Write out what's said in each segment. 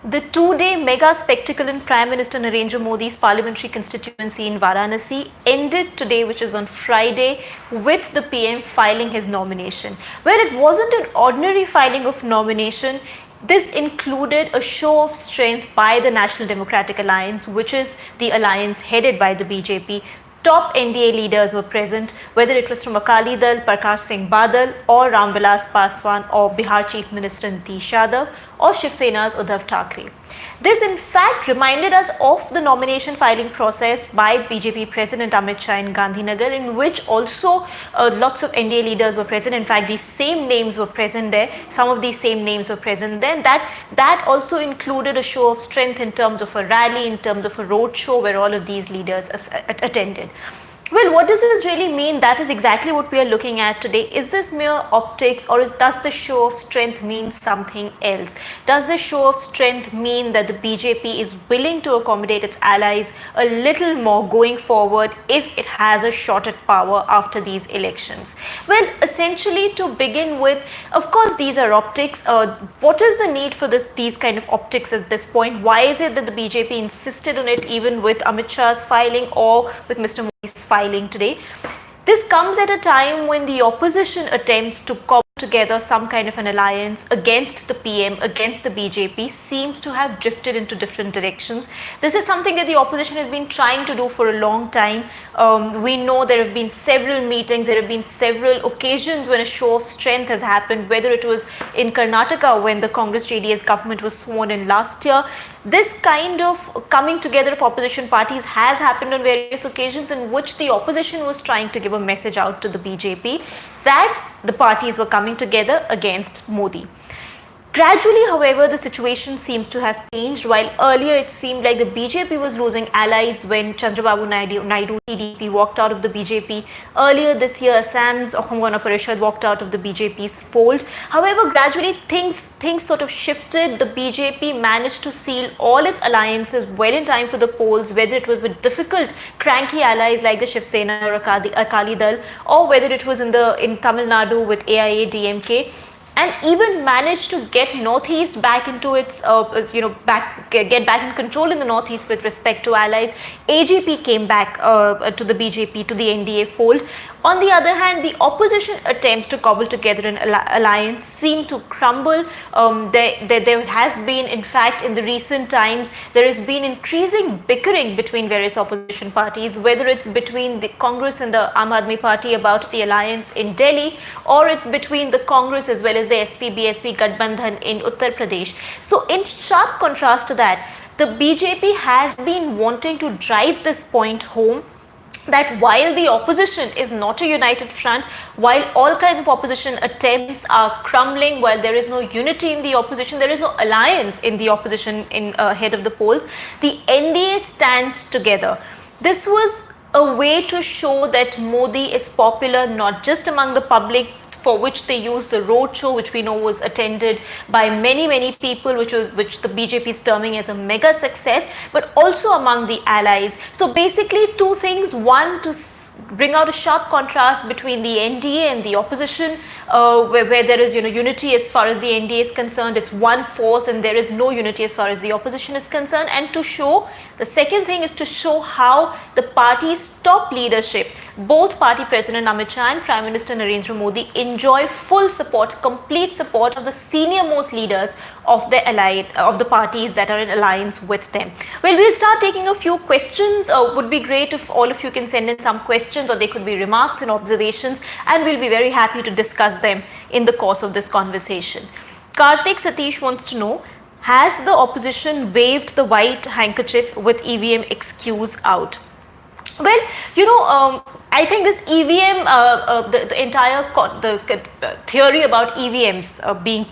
The two-day mega spectacle in Prime Minister Narendra Modi's parliamentary constituency in Varanasi ended today, which is on Friday, with the PM filing his nomination. Where it wasn't an ordinary filing of nomination, this included a show of strength by the National Democratic Alliance, which is the alliance headed by the BJP. Top NDA leaders were present, whether it was from Akali Dal, Prakash Singh Badal, or Ramvilas Paswan, or Bihar Chief Minister Nitish Yadav, or Shiv Sena's Uddhav Thackeray. This in fact reminded us of the nomination filing process by BJP President Amit Shah in Gandhinagar, in which also lots of NDA leaders were present. In fact, these same names were present there. Some of these same names were present there. That also included a show of strength in terms of a rally, in terms of a road show where all of these leaders attended. Well, what does this really mean? That is exactly what we are looking at today. Is this mere optics, or does the show of strength mean something else? Does the show of strength mean that the BJP is willing to accommodate its allies a little more going forward if it has a shot at power after these elections? Well, essentially, to begin with, of course, these are optics. What is the need for these kind of optics at this point? Why is it that the BJP insisted on it even with Amit Shah's filing or with Mr. filing today? This comes at a time when the opposition attempts to cobble together some kind of an alliance against the PM, against the BJP, seems to have drifted into different directions. This is something that the opposition has been trying to do for a long time. We know there have been several meetings, there have been several occasions when a show of strength has happened, whether it was in Karnataka when the Congress JDS government was sworn in last year. This kind of coming together of opposition parties has happened on various occasions in which the opposition was trying to give a message out to the BJP that the parties were coming together against Modi. Gradually, however, the situation seems to have changed. While earlier it seemed like the BJP was losing allies when Chandrababu Naidu TDP walked out of the BJP. Earlier this year, Assam's Ahom Gana Parishad walked out of the BJP's fold. However, gradually things sort of shifted. The BJP managed to seal all its alliances well in time for the polls, whether it was with difficult, cranky allies like the Shiv Sena or Akali Dal, or whether it was in Tamil Nadu with AIA DMK. And even managed to get Northeast back into its, get back in control in the Northeast with respect to allies. AGP came back to the BJP, to the NDA fold. On the other hand, the opposition attempts to cobble together an alliance seem to crumble. There has been, in fact, in the recent times, there has been increasing bickering between various opposition parties, whether it's between the Congress and the Aam Aadmi Party about the alliance in Delhi, or it's between the Congress as well as the SP-BSP Gathbandhan in Uttar Pradesh. So in sharp contrast to that, the BJP has been wanting to drive this point home, that while the opposition is not a united front, while all kinds of opposition attempts are crumbling, while there is no unity in the opposition, there is no alliance in the opposition ahead of the polls, the NDA stands together. This was a way to show that Modi is popular not just among the public, for which they used the roadshow, which we know was attended by many people, which the BJP is terming as a mega success, but also among the allies. So basically two things: one, to bring out a sharp contrast between the NDA and the opposition, where there is unity as far as the NDA is concerned. It's one force, and there is no unity as far as the opposition is concerned. And to show, the second thing is to show how the party's top leadership, both party President Amit Shah and Prime Minister Narendra Modi, enjoy full support, complete support of the senior most leaders of the parties that are in alliance with them. Well, we'll start taking a few questions. Would be great if all of you can send in some questions, or they could be remarks and observations, and we'll be very happy to discuss them in the course of this conversation. Karthik Satish wants to know, has the opposition waved the white handkerchief with EVM excuse out? Well, I think this EVM, the entire theory about EVMs being,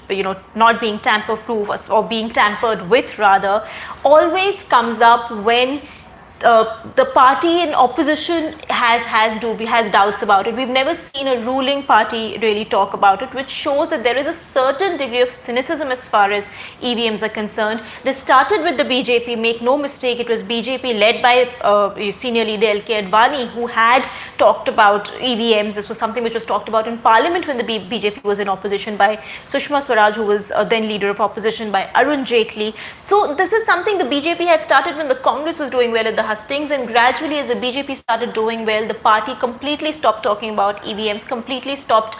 not being tamper-proof or being tampered with rather, always comes up when the party in opposition has doubts about it. We've never seen a ruling party really talk about it, which shows that there is a certain degree of cynicism as far as EVMs are concerned. This started with the BJP. Make no mistake, it was BJP led by senior leader L.K. Advani who had talked about EVMs. This was something which was talked about in Parliament when the BJP was in opposition by Sushma Swaraj, who was then leader of opposition, by Arun Jaitley. So this is something the BJP had started when the Congress was doing well at the hustings, and gradually as the BJP started doing well, the party completely stopped talking about EVMs, completely stopped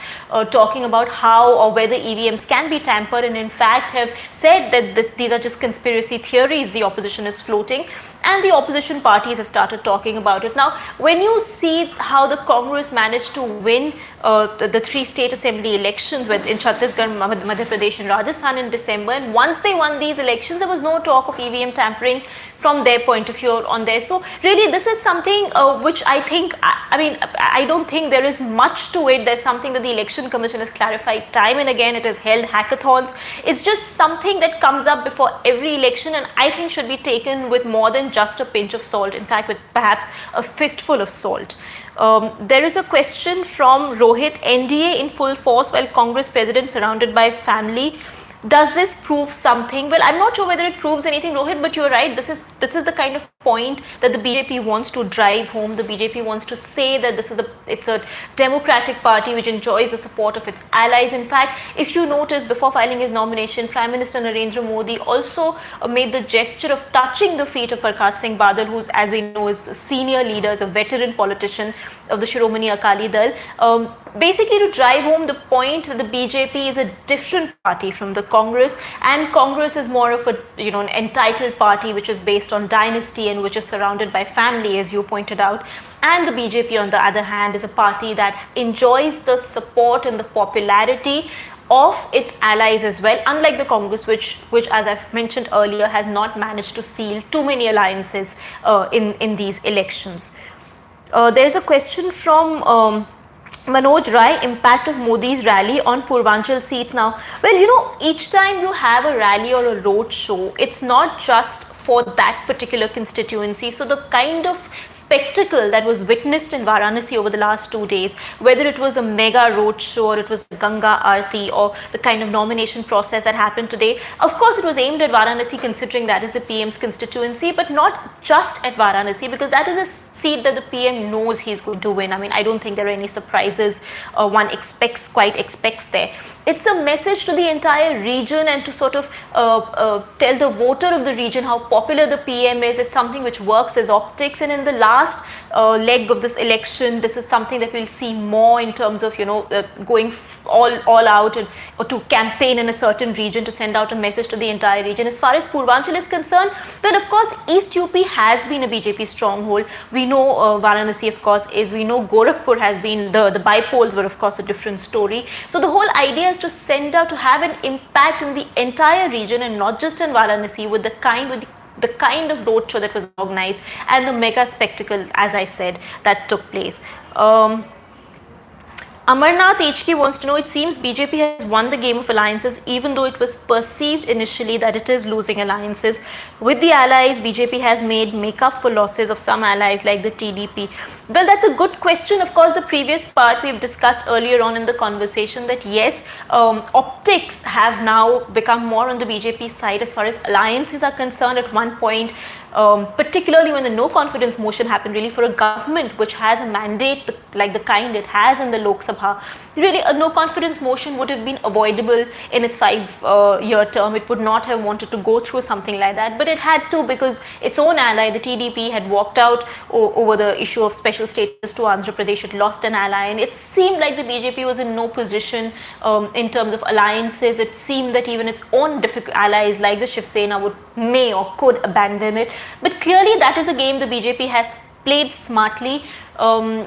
talking about how or whether EVMs can be tampered, and in fact have said that these are just conspiracy theories the opposition is floating, and the opposition parties have started talking about it. Now, when you see how the Congress managed to win the 3 state assembly elections in Chhattisgarh, Madhya Pradesh and Rajasthan in December, and once they won these elections, there was no talk of EVM tampering from their point of view on there. So really this is something which I think, I don't think there is much to it. There's something that the Election Commission has clarified time and again. It has held hackathons. It's just something that comes up before every election, and I think should be taken with more than just a pinch of salt. In fact, with perhaps a fistful of salt. There is a question from Rohit: NDA in full force while Congress president surrounded by family. Does this prove something? Well, I'm not sure whether it proves anything, Rohit, but you're right. This is the kind of point that the BJP wants to drive home. The BJP wants to say that it's a democratic party which enjoys the support of its allies. In fact, if you notice, before filing his nomination, Prime Minister Narendra Modi also made the gesture of touching the feet of Prakash Singh Badal, who, as we know, is a senior leader, is a veteran politician of the Shiromani Akali Dal. Basically to drive home the point that the BJP is a different party from the Congress, and Congress is more of an entitled party which is based on dynasty and which is surrounded by family, as you pointed out. And the BJP, on the other hand, is a party that enjoys the support and the popularity of its allies as well, unlike the Congress, which as I've mentioned earlier, has not managed to seal too many alliances in these elections. There's a question from Manoj Rai: impact of Modi's rally on Purvanchal seats. Now, well, each time you have a rally or a road show, it's not just for that particular constituency. So the kind of spectacle that was witnessed in Varanasi over the last 2 days, whether it was a mega road show or it was the Ganga Aarti or the kind of nomination process that happened today, of course it was aimed at Varanasi, considering that is the PM's constituency, but not just at Varanasi, because that is a seat that the PM knows he's going to win. I don't think there are any surprises one quite expects there. It's a message to the entire region and to sort of tell the voter of the region how popular the PM is. It's something which works as optics, and in the last leg of this election, this is something that we'll see more in terms of going all out or to campaign in a certain region to send out a message to the entire region. As far as Purvanchal is concerned, well, of course, East UP has been a BJP stronghold. We know Varanasi, of course, is. We know Gorakhpur has been. The bipoles were, of course, a different story. So the whole idea is to send out, to have an impact in the entire region and not just in Varanasi, with the kind of roadshow that was organized and the mega spectacle, as I said, that took place. Amarnath HK wants to know: it seems BJP has won the game of alliances, even though it was perceived initially that it is losing alliances. With the allies, BJP has make up for losses of some allies like the TDP. Well, that's a good question. Of course, the previous part we've discussed earlier on in the conversation, that yes, optics have now become more on the BJP side as far as alliances are concerned. At one point, particularly when the no confidence motion happened, really for a government which has a mandate like the kind it has in the Lok Sabha, really a no confidence motion would have been avoidable in its 5-year term. It would not have wanted to go through something like that, but it had to, because its own ally, the TDP, had walked out over the issue of special status to Andhra Pradesh. It lost an ally, and it seemed like the BJP was in no position in terms of alliances. It seemed that even its own allies like the Shiv Sena may or could abandon it. But clearly that is a game the BJP has played smartly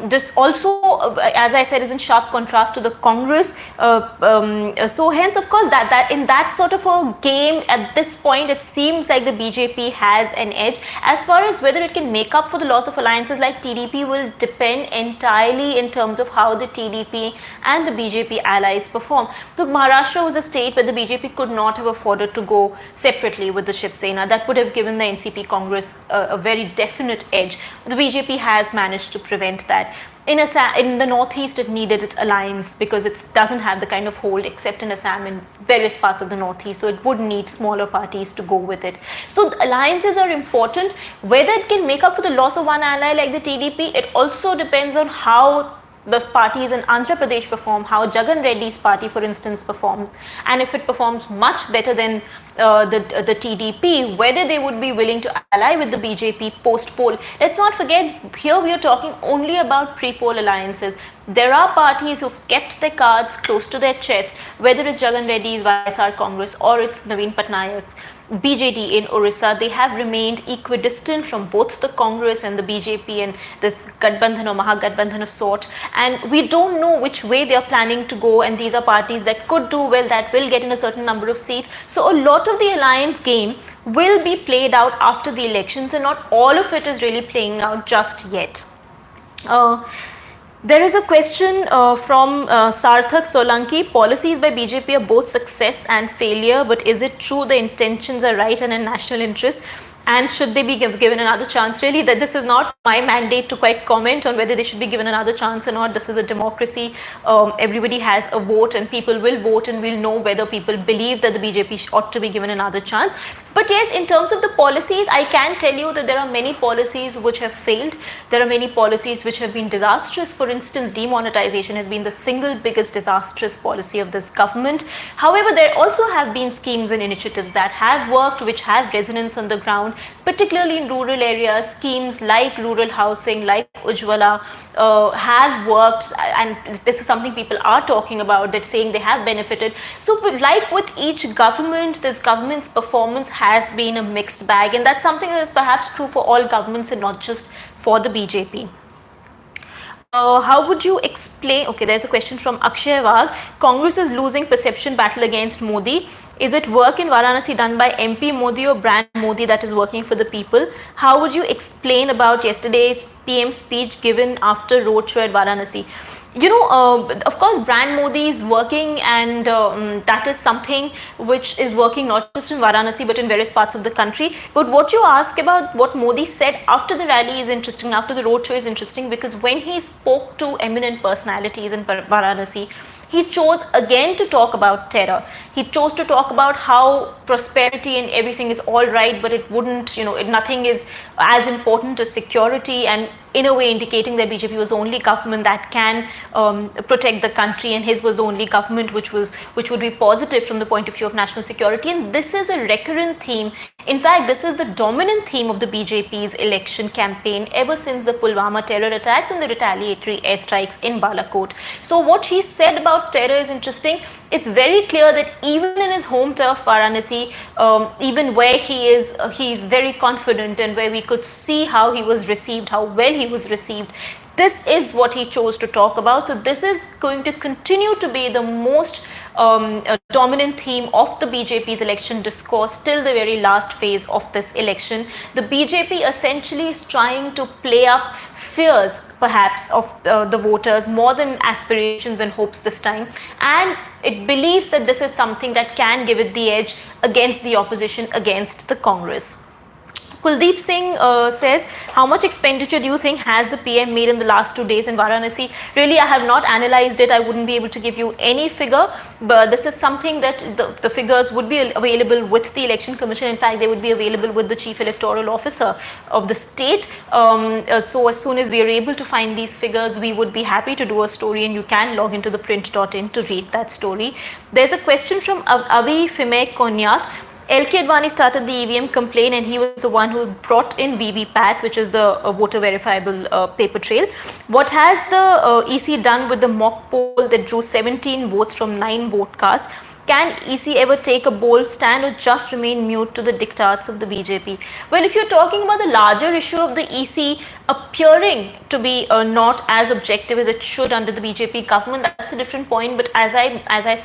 This also, as I said, is in sharp contrast to the Congress. So hence, of course, that in that sort of a game at this point, it seems like the BJP has an edge. As far as whether it can make up for the loss of alliances like TDP will depend entirely in terms of how the TDP and the BJP allies perform. Look, Maharashtra was a state where the BJP could not have afforded to go separately with the Shiv Sena. That would have given the NCP Congress a very definite edge. The BJP has managed to prevent that. In the northeast, it needed its alliance because it doesn't have the kind of hold except in Assam and various parts of the northeast. So it would need smaller parties to go with it. So alliances are important. Whether it can make up for the loss of one ally like the TDP, it also depends on how the parties in Andhra Pradesh perform, how Jagan Reddy's party, for instance, performs, and if it performs much better than the TDP, whether they would be willing to ally with the BJP post-poll. Let's not forget, here we are talking only about pre-poll alliances. There are parties who've kept their cards close to their chest, whether it's Jagan Reddy's YSR Congress or it's Naveen Patnaik's BJD in Orissa. They have remained equidistant from both the Congress and the BJP and this Gadbandhan or Mahagadbandhan of sort. And we don't know which way they are planning to go. And these are parties that could do well, that will get in a certain number of seats. So a lot of the alliance game will be played out after the elections, and not all of it is really playing out just yet. There is a question from Sarthak Solanki. Policies by BJP are both success and failure, but is it true the intentions are right and in national interest? And should they be given another chance? Really, that this is not my mandate to quite comment on whether they should be given another chance or not. This is a democracy. Everybody has a vote and people will vote, and we'll know whether people believe that the BJP ought to be given another chance. But yes, in terms of the policies, I can tell you that there are many policies which have failed. There are many policies which have been disastrous. For instance, demonetization has been the single biggest disastrous policy of this government. However, there also have been schemes and initiatives that have worked, which have resonance on the ground, particularly in rural areas. Schemes like rural housing, like Ujjwala, have worked, and this is something people are talking about, that saying they have benefited. So like with each government, this government's performance has been a mixed bag, and that's something that is perhaps true for all governments and not just for the BJP. How would you explain, okay, there's a question from Akshay Wagh. Congress is losing perception battle against Modi. Is it work in Varanasi done by MP Modi or brand Modi that is working for the people? How would you explain about yesterday's PM speech given after roadshow at Varanasi? You know, of course, brand Modi is working, and that is something which is working not just in Varanasi but in various parts of the country. But what you ask about what Modi said after the rally is interesting, after the roadshow is interesting, because when he spoke to eminent personalities in Varanasi, he chose again to talk about terror. He chose to talk about how prosperity and everything is all right, but it wouldn't, you know, nothing is as important as security, and in a way indicating that BJP was the only government that can protect the country, and his was the only government which would be positive from the point of view of national security. And this is a recurrent theme. In fact, this is the dominant theme of the BJP's election campaign ever since the Pulwama terror attacks and the retaliatory airstrikes in Balakot. So what he said about terror is interesting. It's very clear that even in his home turf, Varanasi, even where he is very confident, and where we could see how he was received, how well he was received, this is what he chose to talk about. So this is going to continue to be the most dominant theme of the BJP's election discourse till the very last phase of this election. The BJP essentially is trying to play up fears, perhaps, of the voters more than aspirations and hopes this time, and it believes that this is something that can give it the edge against the opposition, against the Congress. Kuldeep Singh says, how much expenditure do you think has the PM made in the last 2 days in Varanasi? Really, I have not analyzed it. I wouldn't be able to give you any figure, but this is something that the figures would be available with the Election Commission. In fact, they would be available with the Chief Electoral Officer of the state. So as soon as we are able to find these figures, we would be happy to do a story, and you can log into theprint.in to read that story. There's a question from Avi Fime Konyak. LK Advani started the EVM complaint, and he was the one who brought in VVPAT, which is the voter verifiable paper trail. What has the EC done with the mock poll that drew 17 votes from 9 vote cast? Can EC ever take a bold stand or just remain mute to the diktats of the BJP? Well, if you're talking about the larger issue of the EC appearing to be not as objective as it should under the BJP government, that's a different point. But as I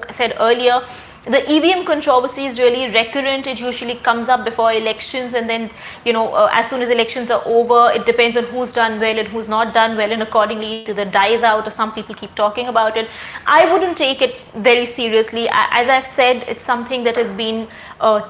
said earlier, the EVM controversy is really recurrent. It usually comes up before elections, and then as soon as elections are over, it depends on who's done well and who's not done well, and accordingly it either dies out or some people keep talking about it. I wouldn't take it very seriously. As I've said, it's something that has been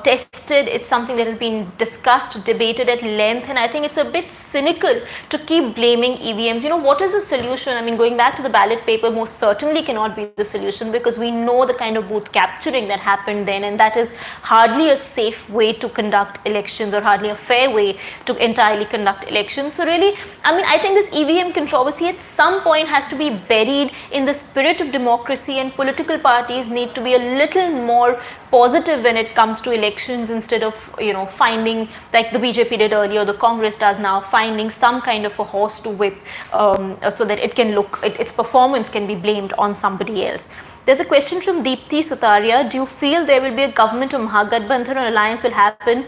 tested, it's something that has been discussed, debated at length, and I think it's a bit cynical to keep blaming EVMs. What is the solution? I mean, going back to the ballot paper most certainly cannot be the solution, because we know the kind of booth capturing that happened then, and that is hardly a safe way to conduct elections, or hardly a fair way to entirely conduct elections. So really, I mean, I think this EVM controversy at some point has to be buried in the spirit of democracy, and political parties need to be a little more positive when it comes to elections, instead of finding, like the BJP did earlier, the Congress does now, finding some kind of a horse to whip so that it can look, its performance can be blamed on somebody else. There's a question from Deepthi Sutaria. Do you feel there will be a government or Mahagathbandhan or alliance will happen,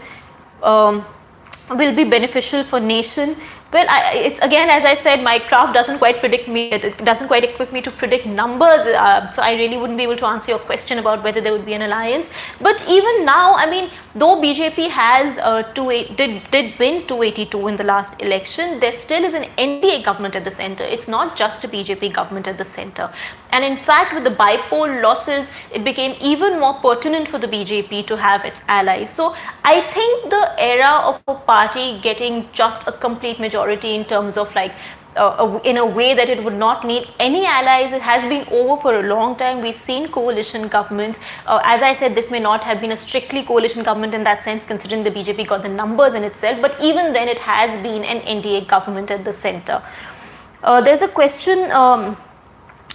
will be beneficial for nation? Well, it's again, as I said, my craft doesn't quite predict me, it doesn't quite equip me to predict numbers, so I really wouldn't be able to answer your question about whether there would be an alliance. But even now, I mean, though BJP has did win 282 in the last election, there still is an NDA government at the center. It's not just a BJP government at the center. And in fact, with the bipole losses, it became even more pertinent for the BJP to have its allies. So I think the era of a party getting just a complete majority in terms of like in a way that it would not need any allies, it has been over for a long time. We've seen coalition governments. As I said, this may not have been a strictly coalition government in that sense, considering the BJP got the numbers in itself, but even then it has been an NDA government at the center. There's a question,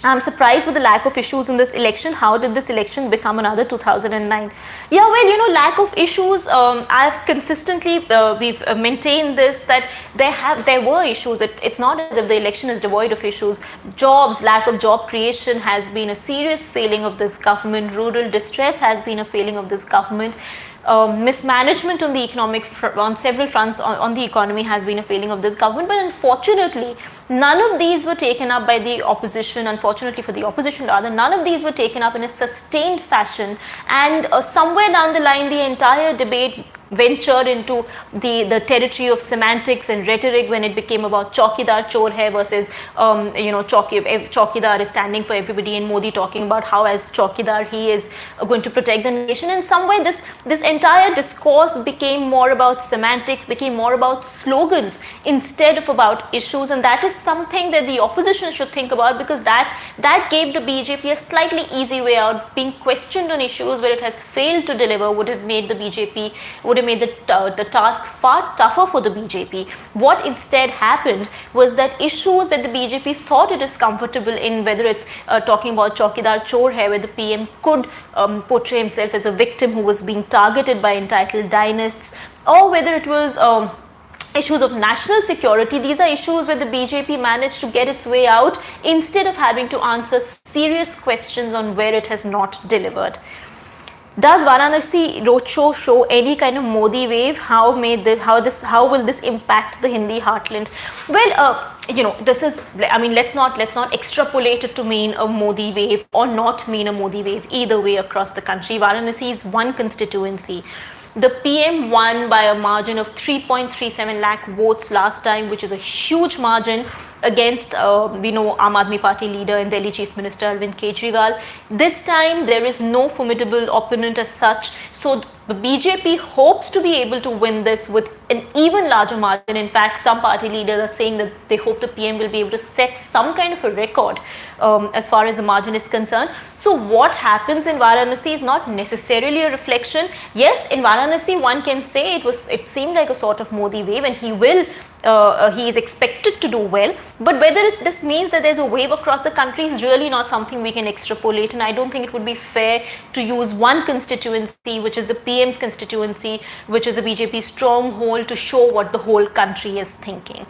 I'm surprised with the lack of issues in this election. How did this election become another 2009? Yeah, well, lack of issues. I've consistently we've maintained this, that there were issues. It's not as if the election is devoid of issues. Jobs, lack of job creation has been a serious failing of this government. Rural distress has been a failing of this government. Mismanagement on the economic on several fronts on the economy has been a failing of this government, but unfortunately none of these were taken up by the opposition. Unfortunately for the opposition rather, none of these were taken up in a sustained fashion, and somewhere down the line the entire debate ventured into the territory of semantics and rhetoric, when it became about Chaukidar Chor Hai versus Chaukidar is standing for everybody, and Modi talking about how as Chaukidar he is going to protect the nation. And some way this entire discourse became more about semantics, became more about slogans instead of about issues, and that is something that the opposition should think about, because that gave the BJP a slightly easy way out. Being questioned on issues where it has failed to deliver would have made the BJP, would have made the task far tougher for the BJP. What instead happened was that issues that the BJP thought it is comfortable in, whether it's talking about Chaukidar Chor Hai, where the PM could portray himself as a victim who was being targeted by entitled dynasts, or whether it was issues of national security, these are issues where the BJP managed to get its way out instead of having to answer serious questions on where it has not delivered. Does Varanasi roadshow show any kind of Modi wave? How will this impact the Hindi heartland? Well, this is, I mean, let's not extrapolate it to mean a Modi wave or not mean a Modi wave. Either way across the country, Varanasi is one constituency. The PM won by a margin of 3.37 lakh votes last time, which is a huge margin against, we know, Aam Aadmi Party leader and Delhi Chief Minister Arvind Kejriwal. This time, there is no formidable opponent as such. So the BJP hopes to be able to win this with an even larger margin. In fact, some party leaders are saying that they hope the PM will be able to set some kind of a record as far as the margin is concerned. So what happens in Varanasi is not necessarily a reflection. Yes, in Varanasi, one can say it seemed like a sort of Modi wave, and he is expected to do well, but whether this means that there's a wave across the country is really not something we can extrapolate, and I don't think it would be fair to use one constituency, which is the PM's constituency, which is the BJP stronghold, to show what the whole country is thinking.